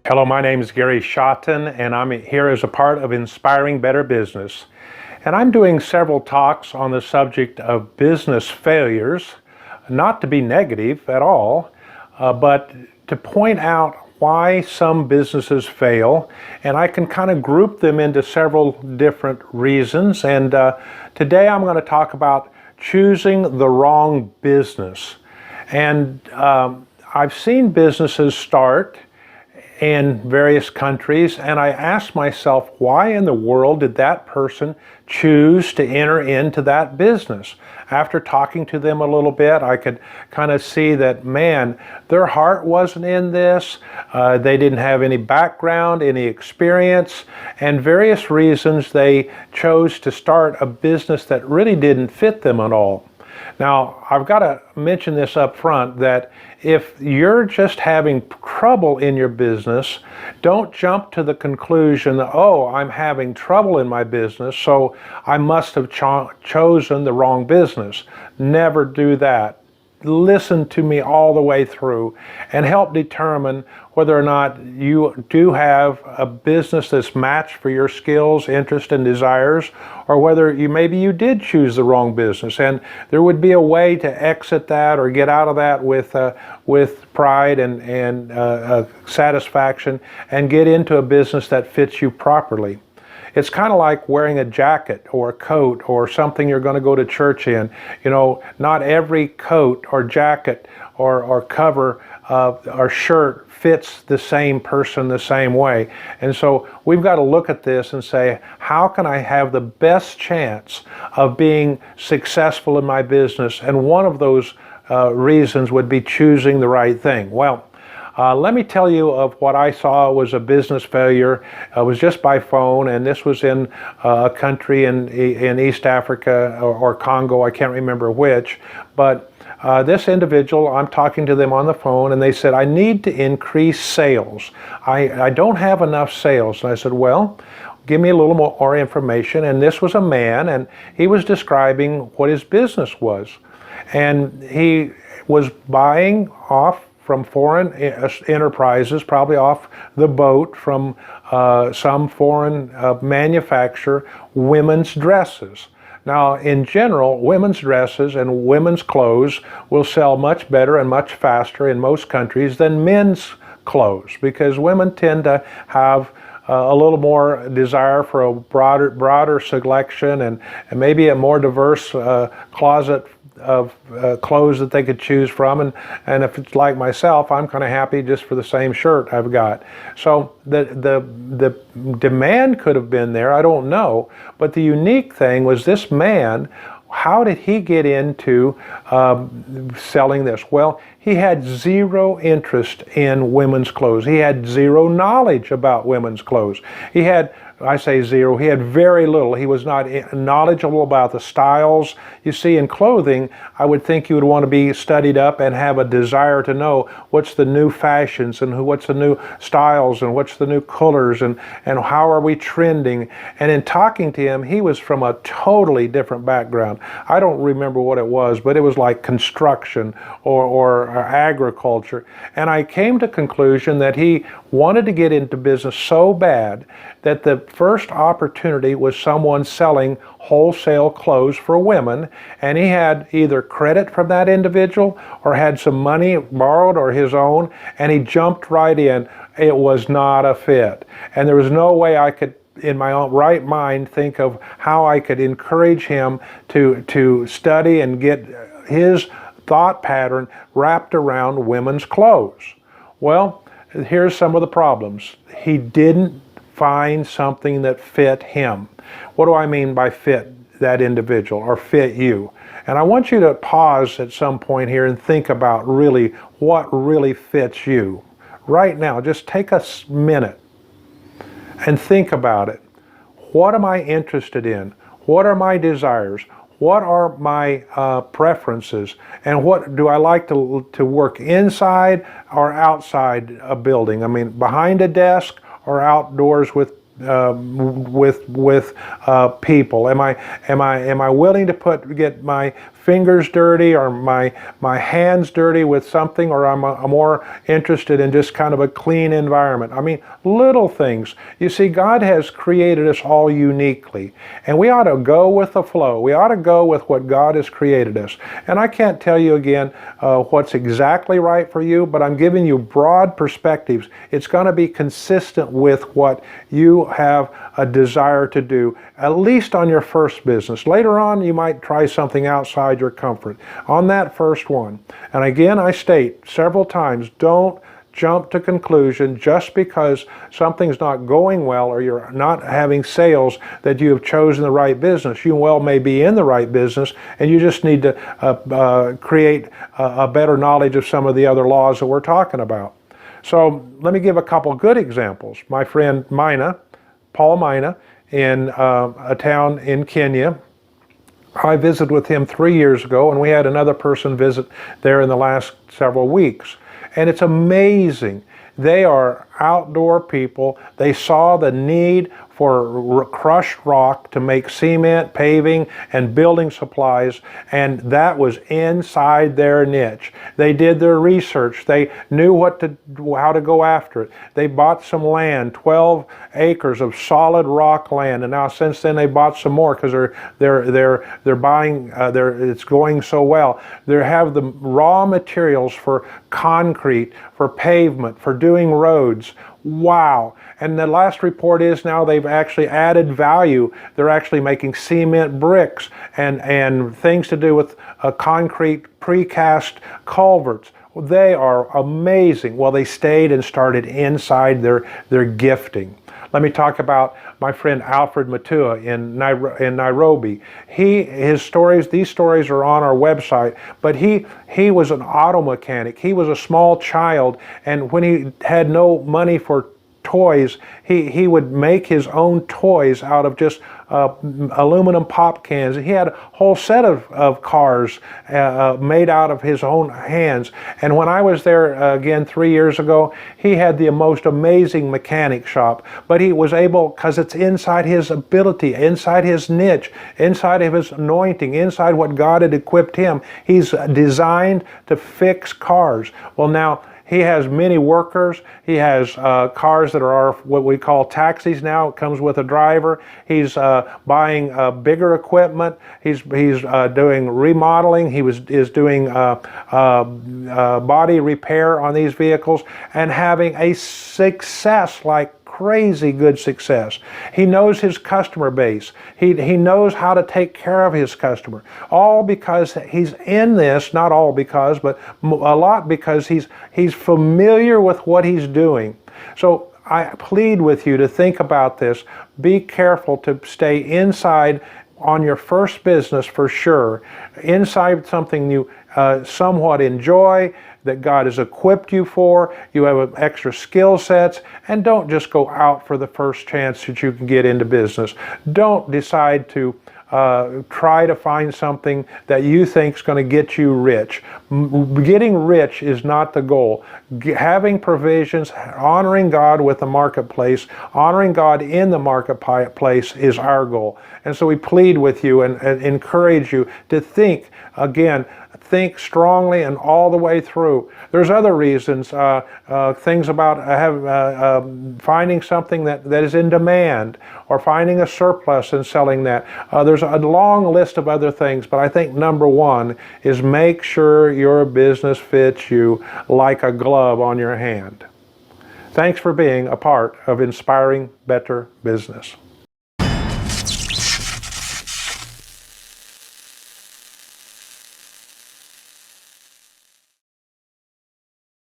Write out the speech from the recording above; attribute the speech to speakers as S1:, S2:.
S1: Hello, my name is Gary Schotten, and I'm here as a part of Inspiring Better Business. And I'm doing several talks on the subject of business failures, not to be negative at all, but to point out why some businesses fail. And I can kind of group them into several different reasons. And today I'm going to talk about choosing the wrong business. And I've seen businesses start in various countries, and I asked myself, why in the world did that person choose to enter into that business? After talking to them a little bit, I could kind of see that, man, their heart wasn't in this. They didn't have any background, any experience, and various reasons they chose to start a business that really didn't fit them at all. Now, I've got to mention this up front, that if you're just having trouble in your business, don't jump to the conclusion that, oh, I'm having trouble in my business, so I must have chosen the wrong business. Never do that. Listen to me all the way through and help determine whether or not you do have a business that's matched for your skills, interests, and desires, or whether maybe you did choose the wrong business. And there would be a way to exit that or get out of that with pride and satisfaction and get into a business that fits you properly. It's kind of like wearing a jacket or a coat or something you're going to go to church in. You know, not every coat or jacket or cover or shirt fits the same person the same way. And so we've got to look at this and say, how can I have the best chance of being successful in my business? And one of those reasons would be choosing the right thing. Well, let me tell you of what I saw was a business failure. It was just by phone, and this was in a country in East Africa or Congo, I can't remember which, but this individual, I'm talking to them on the phone, and they said, I need to increase sales. I don't have enough sales. And I said, well, give me a little more information. And this was a man, and he was describing what his business was. And he was buying off from foreign enterprises, probably off the boat from some foreign manufacturer, women's dresses. Now, in general, women's dresses and women's clothes will sell much better and much faster in most countries than men's clothes, because women tend to have a little more desire for a broader selection and maybe a more diverse closet of clothes that they could choose from, and if it's like myself, I'm kind of happy just for the same shirt I've got. So the demand could have been there, I don't know, but the unique thing was this man. How did he get into selling this? Well, he had zero interest in women's clothes. He had zero knowledge about women's clothes. He had, I say zero, he had very little. He was not knowledgeable about the styles. You see, in clothing, I would think you would want to be studied up and have a desire to know what's the new fashions and what's the new styles and what's the new colors and how are we trending. And in talking to him, he was from a totally different background. I don't remember what it was, but it was like construction or agriculture. And I came to the conclusion that he wanted to get into business so bad that the first opportunity was someone selling wholesale clothes for women, and he had either credit from that individual or had some money borrowed or his own, and he jumped right in. It was not a fit, and there was no way I could in my own right mind think of how I could encourage him to study and get his thought pattern wrapped around women's clothes. Well, here's some of the problems. He didn't find something that fit him. What do I mean by fit that individual or fit you? And I want you to pause at some point here and think about really what really fits you. Right now, just take a minute and think about it. What am I interested in? What are my desires? What are my preferences? And what do I like to work inside or outside a building? I mean, behind a desk or outdoors with people? Am I willing to get my fingers dirty or my hands dirty with something, or I'm more interested in just kind of a clean environment. I mean, little things. You see, God has created us all uniquely, and we ought to go with the flow. We ought to go with what God has created us. And I can't tell you again what's exactly right for you, but I'm giving you broad perspectives. It's going to be consistent with what you have a desire to do, at least on your first business. Later on, you might try something outside your comfort. On that first one, and again, I state several times, don't jump to conclusion just because something's not going well or you're not having sales that you have chosen the right business. You well may be in the right business, and you just need to create a better knowledge of some of the other laws that we're talking about. So let me give a couple good examples. My friend Paul Mina, in a town in Kenya, I visited with him 3 years ago, and we had another person visit there in the last several weeks. And it's amazing. They are outdoor people. They saw the need for crushed rock to make cement, paving, and building supplies, and that was inside their niche. They did their research. They knew how to go after it. They bought some land, 12 acres of solid rock land, and now since then they bought some more because they're buying. It's going so well. They have the raw materials for concrete, for pavement, for doing roads. Wow. And the last report is now they've actually added value. They're actually making cement bricks and things to do with concrete precast culverts. They are amazing. Well, they stayed and started inside their gifting. Let me talk about my friend Alfred Matua in Nairobi. These stories are on our website, but he was an auto mechanic. He was a small child, and when he had no money for toys, he would make his own toys out of just aluminum pop cans. He had a whole set of cars made out of his own hands. And when I was there again 3 years ago, he had the most amazing mechanic shop. But he was able, because it's inside his ability, inside his niche, inside of his anointing, inside what God had equipped him. He's designed to fix cars. Well, now, he has many workers. He has cars that are what we call taxis now. It comes with a driver. He's buying bigger equipment. He's doing remodeling. He is doing body repair on these vehicles and having a success like crazy good success. He knows his customer base. He knows how to take care of his customer. All because he's in this, not all because, but a lot because he's familiar with what he's doing. So I plead with you to think about this. Be careful to stay inside on your first business for sure, inside something you somewhat enjoy, that God has equipped you for. You have extra skill sets, and don't just go out for the first chance that you can get into business. Don't decide to try to find something that you think is going to get you rich. Getting rich is not the goal. Having provisions, honoring God with the marketplace, honoring God in the marketplace is our goal. And so we plead with you and encourage you to think strongly and all the way through. There's other reasons, things about finding something that is in demand, or finding a surplus and selling that. There's a long list of other things, but I think number one is make sure your business fits you like a glove on your hand. Thanks for being a part of Inspiring Better Business.